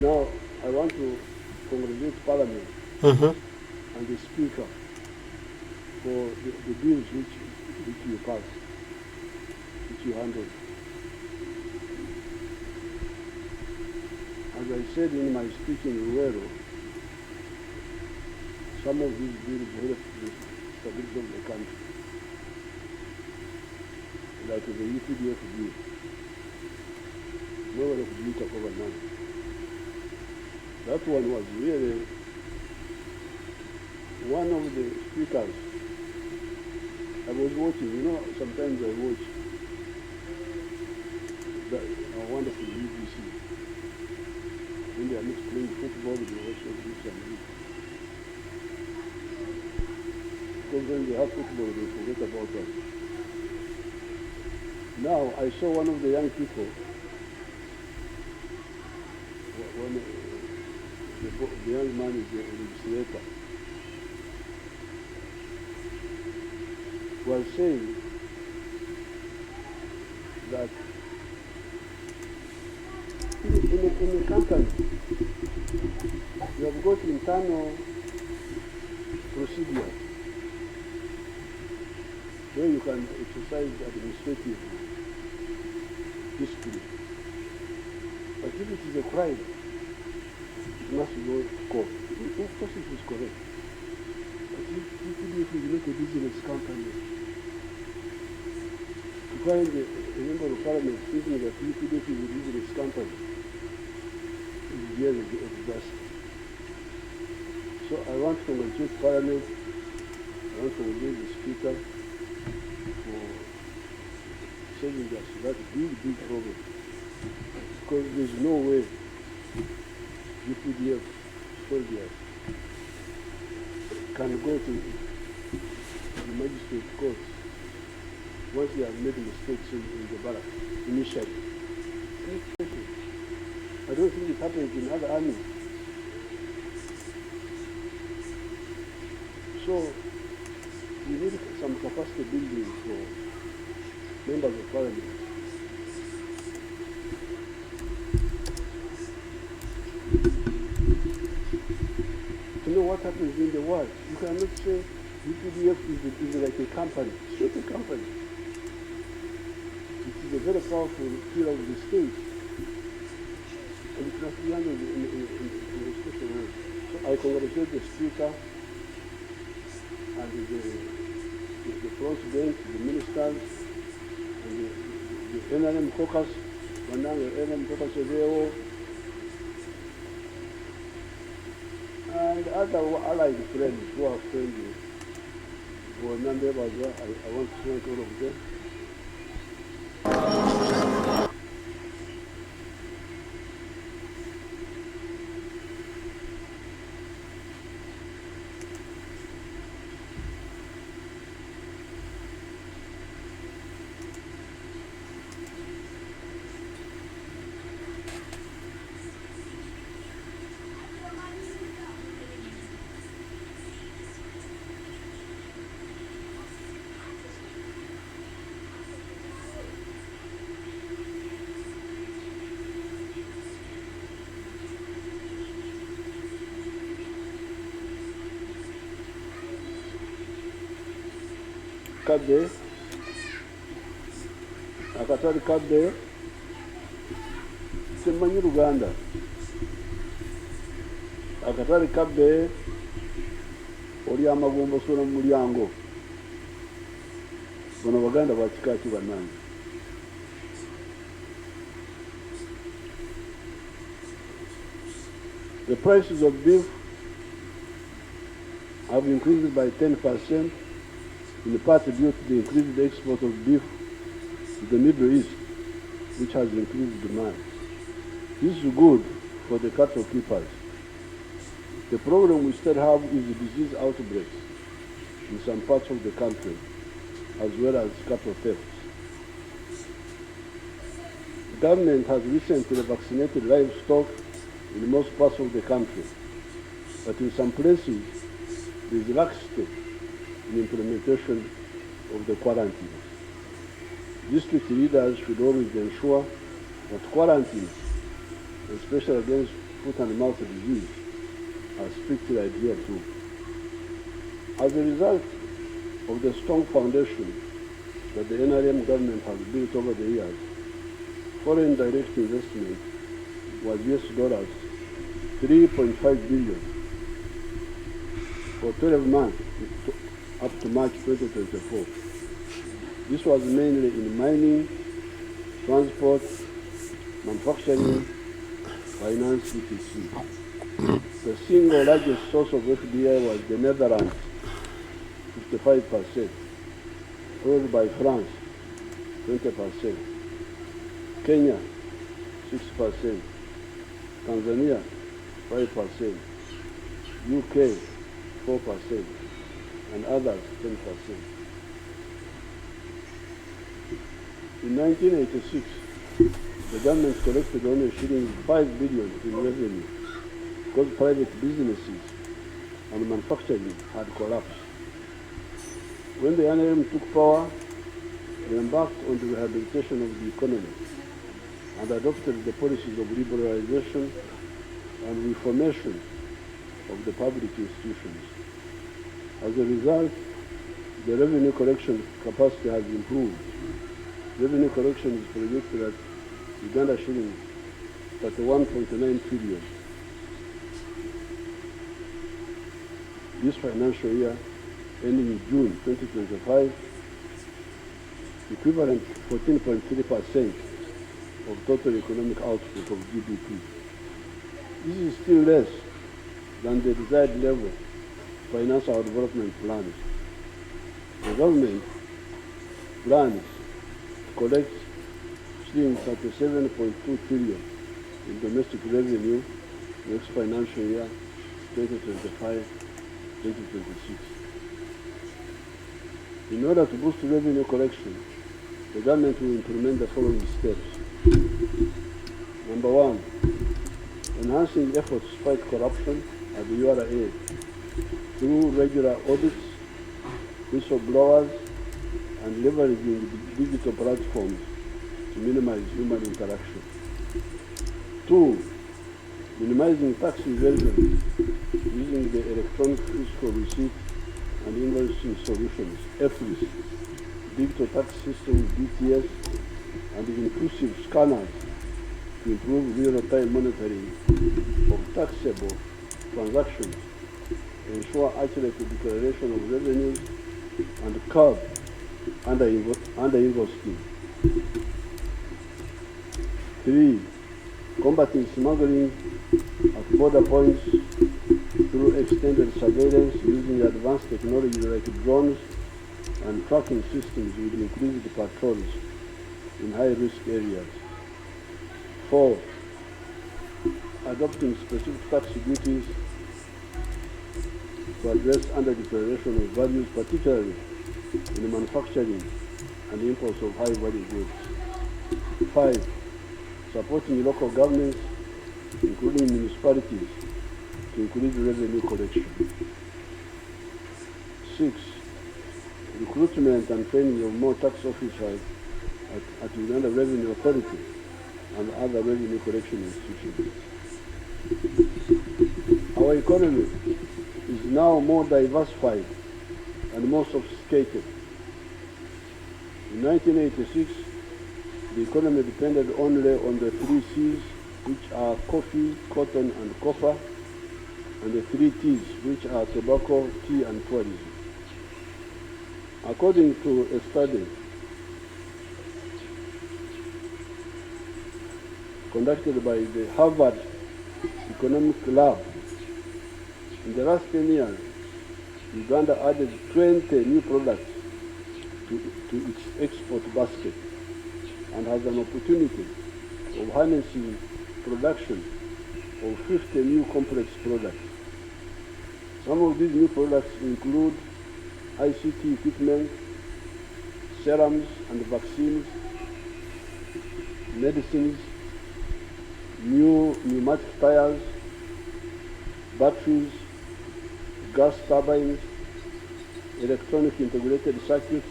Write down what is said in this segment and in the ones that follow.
Now, I want to congratulate Parliament and the Speaker for the bills which you passed, which you handled. As I said in my speech in Ruero, some of these bills help the stability of the country, like the UPDF bill. No one of you talk over now. That one was really one of the speakers. I was watching, you know, sometimes I watch a wonderful BBC. When they are not playing football, they also do some music. Because when they have football, they forget about us. Now, I saw one of the young people, when the young man is a legislator, was saying that in a company, you have got internal procedures where you can exercise administrative discipline. But if it is a crime, it must go to court. Of course it is correct. But if you make a business company, to find a member of Parliament thinking that UPDF is a business company is really a disaster. So I want to congratulate Parliament, I want to congratulate the Speaker for saving us that big problem. Because there's no way UPDF soldiers can go to the magistrate court once they have made mistakes in the barracks initially. I don't think it happens in other armies. So we need some capacity building for members of Parliament. To know what happens in the world. You cannot say UPDF is like a company. It's not a company. It is a very powerful pillar of the state. And it must be handled in a special way. So I congratulate the Speaker and the front bench, the ministers, and the NRM caucus, and now the NRM caucus of the and other allied friends who are friendly, who are non-members, I want to thank all of them. Kadde, akatali kadde, semmanyi Luganda. Akatali kadde, oli amagumba osola mu mulyango. Bano Baganda ba kika ki bannange. The prices of beef have increased by 10%. In part due to the increased export of beef to the Middle East, which has increased demand. This is good for the cattle keepers. The problem we still have is the disease outbreaks in some parts of the country, as well as cattle thefts. The government has recently vaccinated livestock in most parts of the country, but in some places there is laxity in implementation of the quarantines. District leaders should always ensure that quarantines, especially against foot-and-mouth disease are strictly adhered to. As a result of the strong foundation that the NRM government has built over the years, foreign direct investment was US$ 3.5 billion for 12 months up to March 2024. This was mainly in mining, transport, manufacturing, finance, etc. The single largest source of FDI was the Netherlands, 55%, followed by France, 20%, Kenya, 6%, Tanzania, 5%, UK, 4%, and others, 10%. In 1986, the government collected only $5 billion in revenue because private businesses and manufacturing had collapsed. When the NRM took power, they embarked on the rehabilitation of the economy and adopted the policies of liberalization and reformation of the public institutions. As a result, the revenue collection capacity has improved. Revenue collection is projected at Uganda shillings $31.9 trillion. This financial year, ending in June 2025, equivalent to 14.3% of total economic output of GDP. This is still less than the desired level to finance our development plans. The government plans to collect $37.2 trillion in domestic revenue next financial year, 2025-2026. In order to boost revenue collection, the government will implement the following steps. Number one, enhancing efforts to fight corruption at the URA through regular audits, whistleblowers, and leveraging digital platforms to minimize human interaction. Two, minimizing tax evasion using the electronic fiscal receipt and invoicing solutions, EFRIS, digital tax system, DTS, and inclusive scanners to improve real-time monitoring of taxable transactions, ensure accurate declaration of revenues, and curb under-invoicing. Three, combating smuggling at border points through extended surveillance using advanced technology like drones and tracking systems with increased patrols in high-risk areas. Four, adopting specific tax duties to address under-declaration of values, particularly in the manufacturing and imports of high-value goods. Five, supporting local governments, including municipalities, to increase revenue collection. Six, recruitment and training of more tax officers at Uganda Revenue Authority and other revenue collection institutions. Our economy is now more diversified and more sophisticated. In 1986, the economy depended only on the 3 C's, which are coffee, cotton, and copper, and the 3 T's, which are tobacco, tea, and tourism. According to a study conducted by the Harvard Economic Lab, in the last 10 years, Uganda added 20 new products to its export basket and has an opportunity of harnessing production of 50 new complex products. Some of these new products include ICT equipment, serums and vaccines, medicines, new pneumatic tires, batteries, gas turbines, electronic integrated circuits,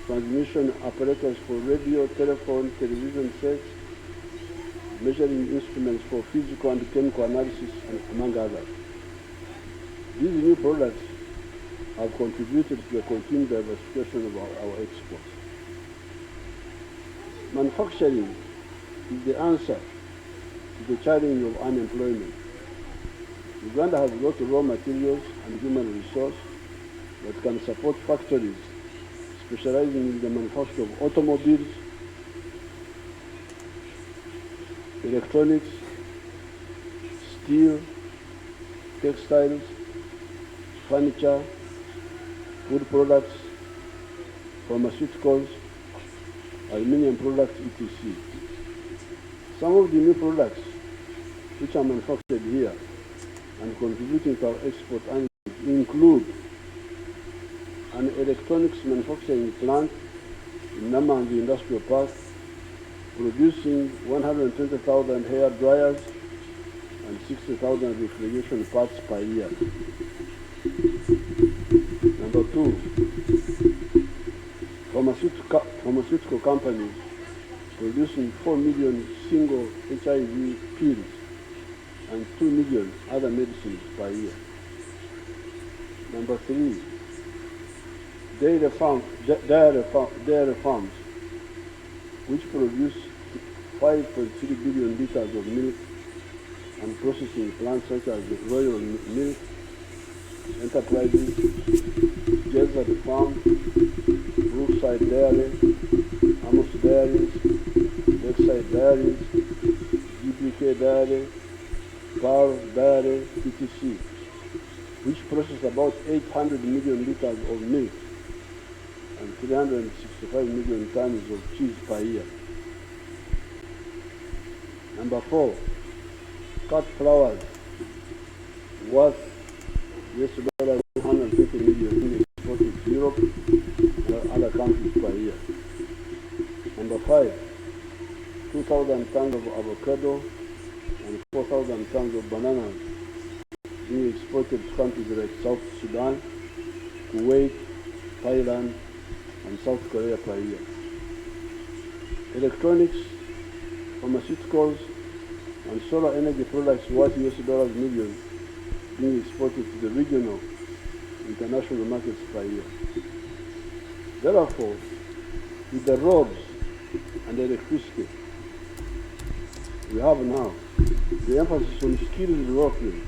transmission apparatus for radio, telephone, television sets, measuring instruments for physical and chemical analysis, and among others. These new products have contributed to the continued diversification of our exports. Manufacturing is the answer to the challenge of unemployment. Uganda has lots of raw materials and human resource that can support factories specializing in the manufacture of automobiles, electronics, steel, textiles, furniture, food products, pharmaceuticals, aluminium products, etc. Some of the new products which are manufactured here and contributing to our export include an electronics manufacturing plant in Namangi Industrial Park, producing 120,000 hair dryers and 60,000 refrigeration parts per year. Number two, pharmaceutical companies producing 4 million single HIV pills and 2 million other medicines per year. Number three, dairy farms which produce 5.3 billion liters of milk, and processing plants such as Royal Milk Enterprises, Desert Farm, Brookside Dairy, Amos Dairies, Lakeside Dairies, GBK Dairy, Pearl Dairy, etc., which process about 800 million liters of milk and 365 million tons of cheese per year. Number four, cut flowers worth $150 million being exported to Europe and other countries per year. Number five, 2,000 tons of avocado and 4,000 tons of bananas being exported to countries like South Sudan, Kuwait, Thailand, and South Korea per year. Electronics, pharmaceuticals, and solar energy products worth $1 million being exported to the regional international markets per year. Therefore, with the roads and the electricity we have now, the emphasis on skills development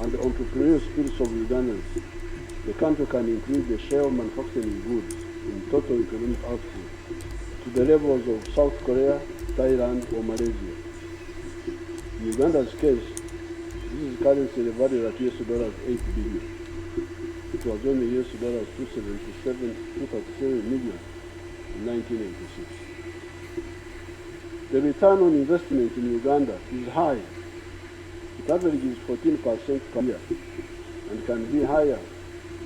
and the entrepreneurial spirits of Ugandans, the country can increase the share of manufacturing goods in total economic output to the levels of South Korea, Thailand, or Malaysia. In Uganda's case, this is currently valued at $8 billion. It was only $237 million in 1986. The return on investment in Uganda is high. It averages 14% per year and can be higher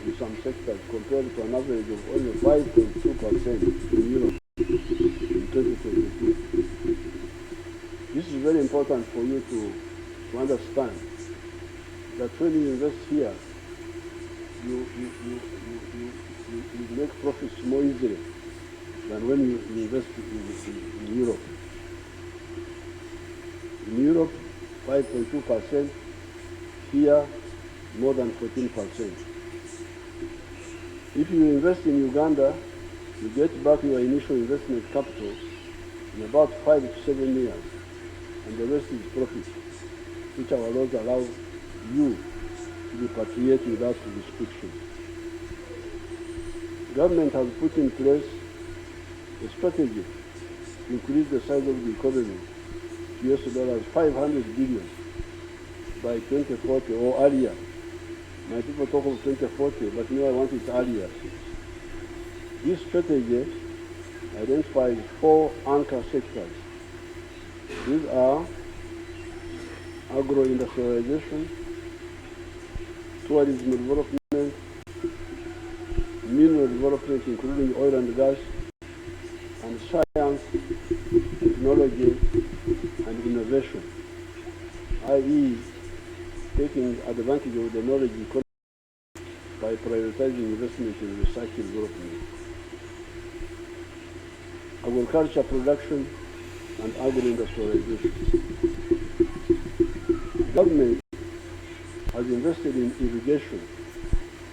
in some sectors compared to an average of only 5.2% in Europe in 2022. This is very important for you to understand that when you invest here, you make profits more easily than when you invest in Europe. In Europe, 5.2%, here more than 14%. If you invest in Uganda, you get back your initial investment capital in about 5 to 7 years, and the rest is profit, which our laws allow you to repatriate without restriction. The government has put in place a strategy to increase the size of the economy to $500 billion by 2040 or earlier. My people talk of 2040, but me, I want it earlier. This strategy identifies 4 anchor sectors. These are agro-industrialization, tourism development, mineral development including oil and gas, and science, technology, and innovation, i.e. taking advantage of the knowledge economy by prioritizing investment in research and development. Agriculture production and agri-industrialization. The government has invested in irrigation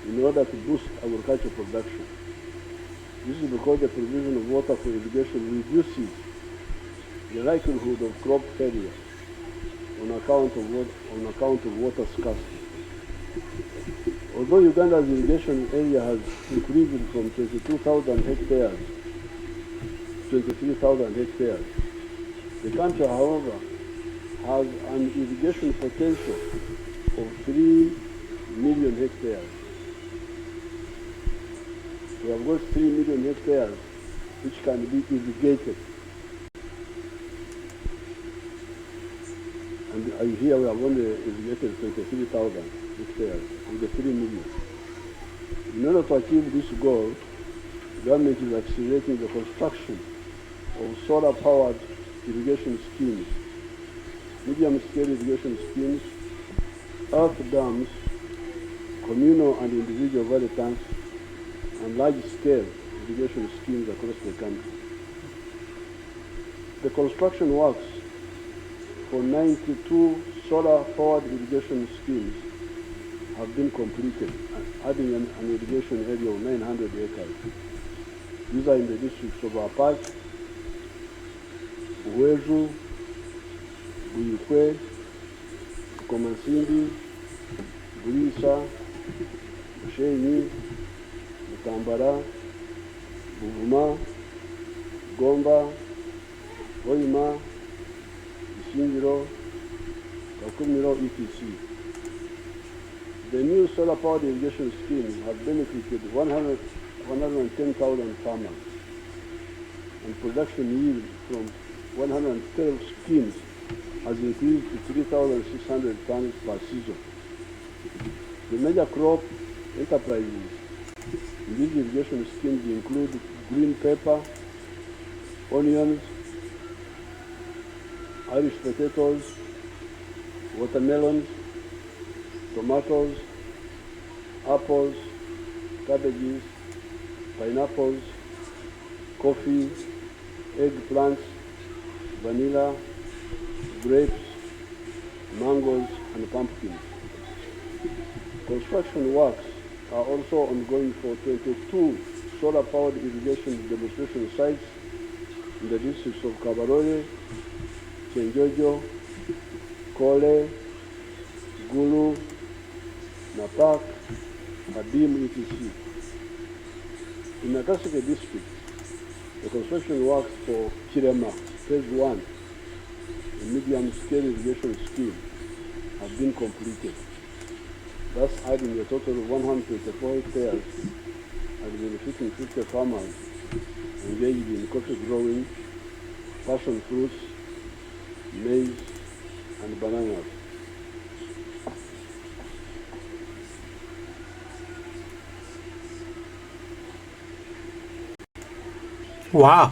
in order to boost agricultural production. This is because the provision of water for irrigation reduces the likelihood of crop failure on account of water scarcity. Although Uganda's irrigation area has increased from 22,000 hectares to 23,000 hectares, the country, however, has an irrigation potential of 3 million hectares. We have got 3 million hectares which can be irrigated. And here we have only irrigated 23,000 hectares with the 3 million. In order to achieve this goal, the government is accelerating the construction of solar-powered irrigation schemes, medium-scale irrigation schemes, earth dams, communal and individual valley tanks, and large-scale irrigation schemes across the country. The construction works for 92 solar-powered irrigation schemes have been completed, adding an irrigation area of 900 acres. These are in the districts of Apache, Uwezu, Buyikwe, Komansindi, Bulisa, Bushenyi, Mutambara, Buvuma, Gomba, Hoima, Isingiro, Kakumiro, etc. The new solar-powered irrigation scheme has benefited 110,000 farmers, and production yield from 112 schemes has increased to 3,600 tons per season. The major crop enterprises in these irrigation schemes include green pepper, onions, Irish potatoes, watermelons, tomatoes, apples, cabbages, pineapples, coffee, eggplants, vanilla, grapes, mangoes, and pumpkins. Construction works are also ongoing for 22 solar-powered irrigation demonstration sites in the districts of Kabarole, Chenjojo, Kole, Gulu, Napak, Abim, etc. In Nakaseke district, the construction works for Chirema, Phase 1, a medium-scale irrigation scheme, have been completed, thus adding a total of 124 hectares and benefiting 50 farmers engaged in coffee growing, passion fruits, maize, and bananas. Wow.